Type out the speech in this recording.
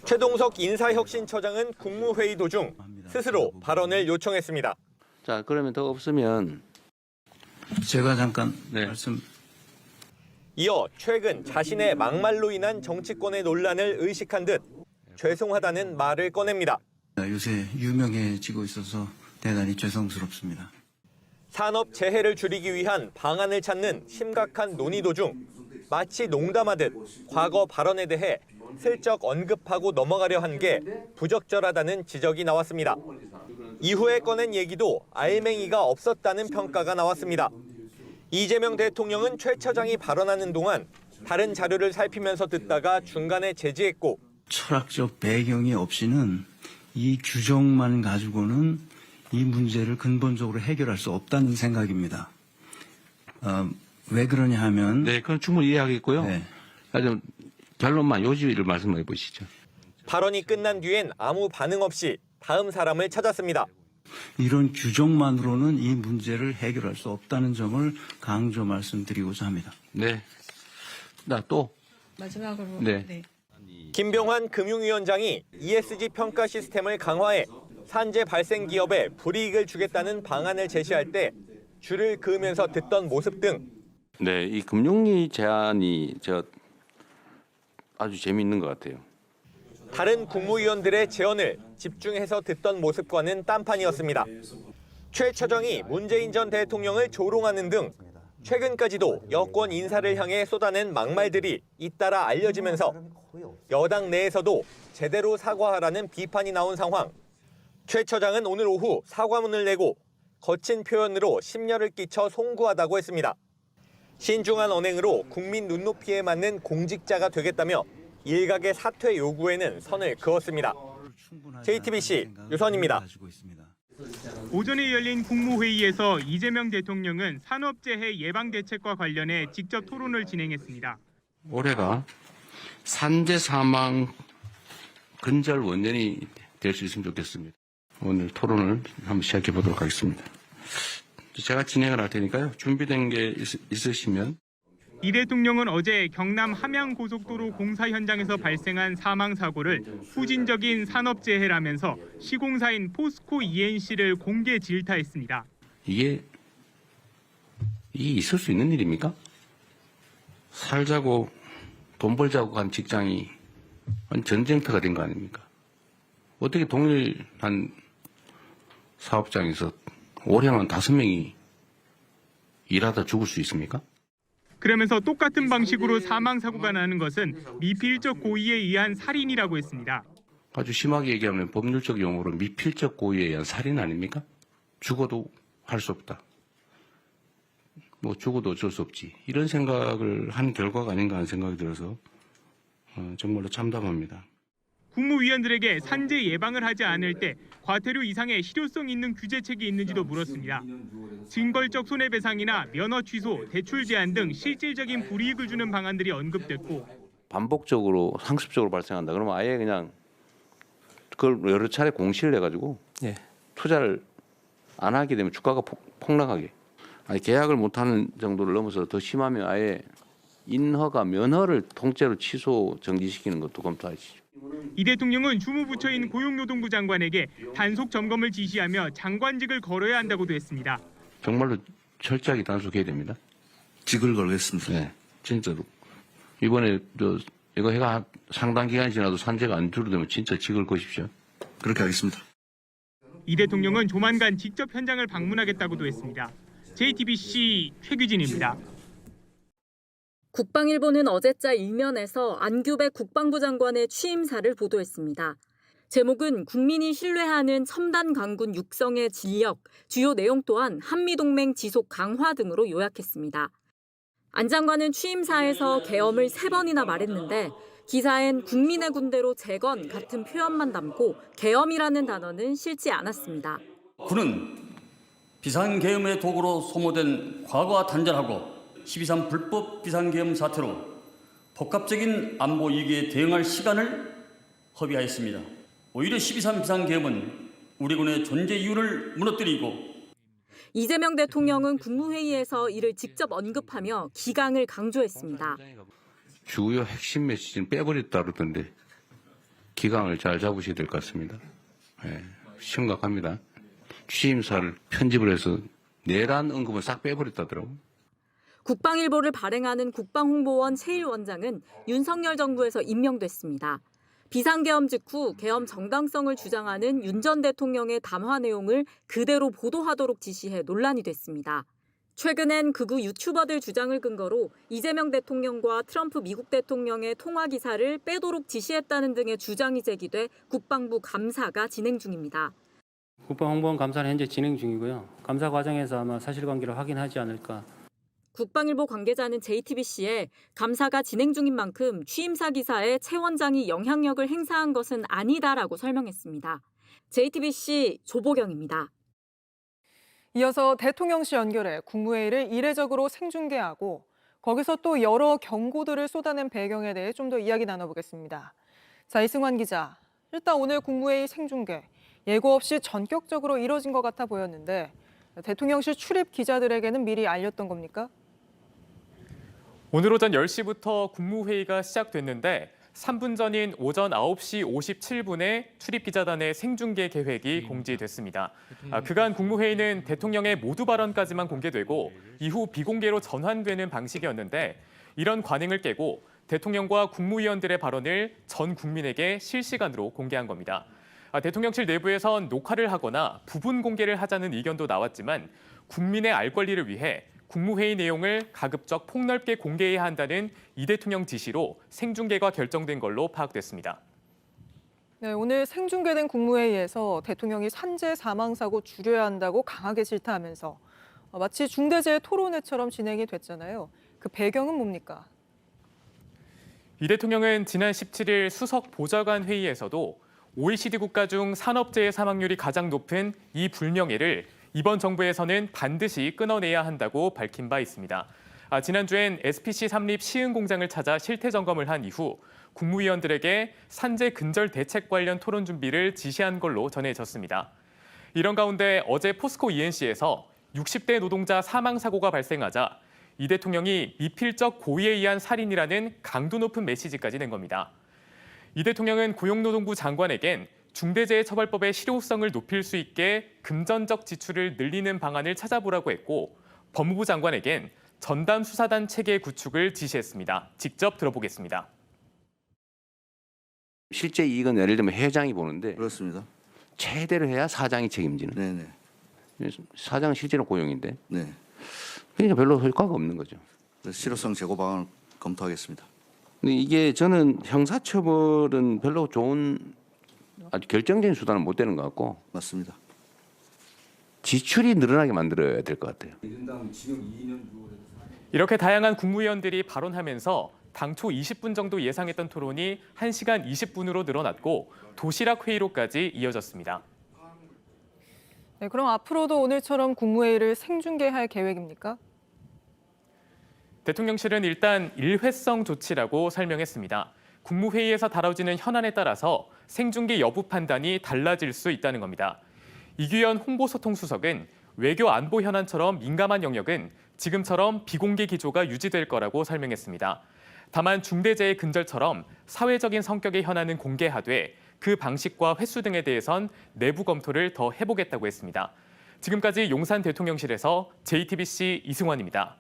최동석 인사혁신처장은 국무회의 도중 스스로 발언을 요청했습니다. 자, 그러면 더 없으면 제가 잠깐 말씀. 이어 최근 자신의 막말로 인한 정치권의 논란을 의식한 듯 죄송하다는 말을 꺼냅니다. 요새 유명해지고 있어서 대단히 죄송스럽습니다. 산업 재해를 줄이기 위한 방안을 찾는 심각한 논의 도중 마치 농담하듯 과거 발언에 대해 슬쩍 언급하고 넘어가려 한 게 부적절하다는 지적이 나왔습니다. 이후에 꺼낸 얘기도 알맹이가 없었다는 평가가 나왔습니다. 이재명 대통령은 최 처장이 발언하는 동안 다른 자료를 살피면서 듣다가 중간에 제지했고 철학적 배경이 없이는 이 규정만 가지고는 이 문제를 근본적으로 해결할 수 없다는 생각입니다. 왜 그러냐 하면 네, 그건 충분히 이해하겠고요. 네. 좀 결론만 요지를 말씀해 보시죠. 발언이 끝난 뒤엔 아무 반응 없이 다음 사람을 찾았습니다. 이런 규정만으로는 이 문제를 해결할 수 없다는 점을 강조 말씀드리고자 합니다. 네. 나 또. 마지막으로. 네. 김병환 금융위원장이 ESG 평가 시스템을 강화해 산재 발생 기업에 불이익을 주겠다는 방안을 제시할 때 줄을 그으면서 듣던 모습 등 네, 이 금융위 제안이 아주 재미있는 것 같아요. 다른 국무위원들의 제언을 집중해서 듣던 모습과는 딴판이었습니다. 최 처장이 문재인 전 대통령을 조롱하는 등 최근까지도 여권 인사를 향해 쏟아낸 막말들이 잇따라 알려지면서 여당 내에서도 제대로 사과하라는 비판이 나온 상황. 최 처장은 오늘 오후 사과문을 내고 거친 표현으로 심려를 끼쳐 송구하다고 했습니다. 신중한 언행으로 국민 눈높이에 맞는 공직자가 되겠다며 일각의 사퇴 요구에는 선을 그었습니다. JTBC 유선입니다. 오전에 열린 국무회의에서 이재명 대통령은 산업재해 예방대책과 관련해 직접 토론을 진행했습니다. 올해가 산재 사망 근절 원년이 될 수 있으면 좋겠습니다. 오늘 토론을 한번 시작해 보도록 하겠습니다. 제가 진행을 할 테니까요. 준비된 게 있으시면. 이 대통령은 어제 경남 함양고속도로 공사 현장에서 발생한 사망 사고를 후진적인 산업재해라면서 시공사인 포스코 ENC를 공개 질타했습니다. 이게 있을 수 있는 일입니까? 살자고 돈 벌자고 간 직장이 전쟁터가 된 거 아닙니까? 어떻게 동일한 사업장에서 올해만 5명이 일하다 죽을 수 있습니까? 그러면서 똑같은 방식으로 사망 사고가 나는 것은 미필적 고의에 의한 살인이라고 했습니다. 아주 심하게 얘기하면 법률적 용어로 미필적 고의에 의한 살인 아닙니까? 죽어도 할 수 없다. 뭐 죽어도 어쩔 수 없지. 이런 생각을 한 결과가 아닌가 하는 생각이 들어서 정말로 참담합니다. 국무위원들에게 산재 예방을 하지 않을 때 과태료 이상의 실효성 있는 규제책이 있는지도 물었습니다. 징벌적 손해배상이나 면허 취소, 대출 제한 등 실질적인 불이익을 주는 방안들이 언급됐고 반복적으로 상습적으로 발생한다. 그러면 아예 그냥 그걸 여러 차례 공시를 해가지고 투자를 안 하게 되면 주가가 폭락하게. 아니 계약을 못하는 정도를 넘어서 더 심하면 아예 인허가 면허를 통째로 취소 정지시키는 것도 검토하시죠. 이 대통령은 주무부처인 고용노동부 장관에게 단속 점검을 지시하며 장관직을 걸어야 한다고도 했습니다. 정말로 철저하게 단속해야 됩니다. 직을 걸겠습니다. 네, 진짜로. 이번에 이거 해가 상당 기간이 지나도 산재가 안 줄어들면 진짜 직을 거십시오. 그렇게 하겠습니다. 이 대통령은 조만간 직접 현장을 방문하겠다고도 했습니다. JTBC 최규진입니다. 국방일보는 어제자 일면에서 안규백 국방부 장관의 취임사를 보도했습니다. 제목은 국민이 신뢰하는 첨단 강군 육성의 진력, 주요 내용 또한 한미동맹 지속 강화 등으로 요약했습니다. 안 장관은 취임사에서 계엄을 3번이나 말했는데 기사엔 국민의 군대로 재건 같은 표현만 담고 계엄이라는 단어는 실지 않았습니다. 군은 비상계엄의 도구로 소모된 과거와 단절하고 12.3 불법 비상계엄 사태로 복합적인 안보 위기에 대응할 시간을 허비하였습니다. 오히려 12.3 비상계엄은 우리 군의 존재 이유를 무너뜨리고 이재명 대통령은 국무회의에서 이를 직접 언급하며 기강을 강조했습니다. 주요 핵심 메시지는 빼버렸다 그러던데 기강을 잘 잡으셔야 될 것 같습니다. 예, 심각합니다. 취임사를 편집을 해서 내란 언급을 싹 빼버렸다더라고요. 국방일보를 발행하는 국방홍보원 최일 원장은 윤석열 정부에서 임명됐습니다. 비상계엄 직후 계엄 정당성을 주장하는 윤 전 대통령의 담화 내용을 그대로 보도하도록 지시해 논란이 됐습니다. 최근엔 극우 유튜버들 주장을 근거로 이재명 대통령과 트럼프 미국 대통령의 통화 기사를 빼도록 지시했다는 등의 주장이 제기돼 국방부 감사가 진행 중입니다. 국방홍보원 감사는 현재 진행 중이고요. 감사 과정에서 아마 사실관계를 확인하지 않을까. 국방일보 관계자는 JTBC에 감사가 진행 중인 만큼 취임사 기사에 최 원장이 영향력을 행사한 것은 아니다라고 설명했습니다. JTBC 조보경입니다. 이어서 대통령실 연결해 국무회의를 이례적으로 생중계하고 거기서 또 여러 경고들을 쏟아낸 배경에 대해 좀 더 이야기 나눠보겠습니다. 자, 이승환 기자. 일단 오늘 국무회의 생중계 예고 없이 전격적으로 이뤄진 것 같아 보였는데 대통령실 출입 기자들에게는 미리 알렸던 겁니까? 오늘 오전 10시부터 국무회의가 시작됐는데 3분 전인 오전 9시 57분에 출입기자단의 생중계 계획이 공지됐습니다. 그간 국무회의는 대통령의 모두 발언까지만 공개되고 이후 비공개로 전환되는 방식이었는데 이런 관행을 깨고 대통령과 국무위원들의 발언을 전 국민에게 실시간으로 공개한 겁니다. 대통령실 내부에선 녹화를 하거나 부분 공개를 하자는 의견도 나왔지만 국민의 알 권리를 위해 국무회의 내용을 가급적 폭넓게 공개해야 한다는 이 대통령 지시로 생중계가 결정된 걸로 파악됐습니다. 네, 오늘 생중계된 국무회의에서 대통령이 산재 사망사고 줄여야 한다고 강하게 질타하면서 마치 중대재해 토론회처럼 진행이 됐잖아요. 그 배경은 뭡니까? 이 대통령은 지난 17일 수석 보좌관 회의에서도 OECD 국가 중 산업재해 사망률이 가장 높은 이 불명예를 이번 정부에서는 반드시 끊어내야 한다고 밝힌 바 있습니다. 지난주엔 SPC 삼립 시흥 공장을 찾아 실태 점검을 한 이후 국무위원들에게 산재 근절 대책 관련 토론 준비를 지시한 걸로 전해졌습니다. 이런 가운데 어제 포스코 ENC에서 60대 노동자 사망 사고가 발생하자 이 대통령이 미필적 고의에 의한 살인이라는 강도 높은 메시지까지 낸 겁니다. 이 대통령은 고용노동부 장관에겐 중대재해처벌법의 실효성을 높일 수 있게 금전적 지출을 늘리는 방안을 찾아보라고 했고 법무부 장관에겐 전담 수사단 체계 구축을 지시했습니다. 직접 들어보겠습니다. 실제 이익은 예를 들면 회장이 보는데 그렇습니다. 최대로 해야 사장이 책임지는. 네네. 사장은 실제로 고용인데. 네. 그러니까 별로 효과가 없는 거죠. 실효성 제고 방안을 검토하겠습니다. 근데 이게 저는 형사처벌은 별로 좋은 아주 결정적인 수단은 못 되는 것 같고 맞습니다. 지출이 늘어나게 만들어야 될 것 같아요. 이렇게 다양한 국무위원들이 발언하면서 당초 20분 정도 예상했던 토론이 1시간 20분으로 늘어났고 도시락 회의로까지 이어졌습니다. 네, 그럼 앞으로도 오늘처럼 국무회의를 생중계할 계획입니까? 대통령실은 일단 일회성 조치라고 설명했습니다. 국무회의에서 다뤄지는 현안에 따라서 생중계 여부 판단이 달라질 수 있다는 겁니다. 이규현 홍보소통수석은 외교 안보 현안처럼 민감한 영역은 지금처럼 비공개 기조가 유지될 거라고 설명했습니다. 다만 중대재해 근절처럼 사회적인 성격의 현안은 공개하되 그 방식과 횟수 등에 대해선 내부 검토를 더 해보겠다고 했습니다. 지금까지 용산 대통령실에서 JTBC 이승환입니다.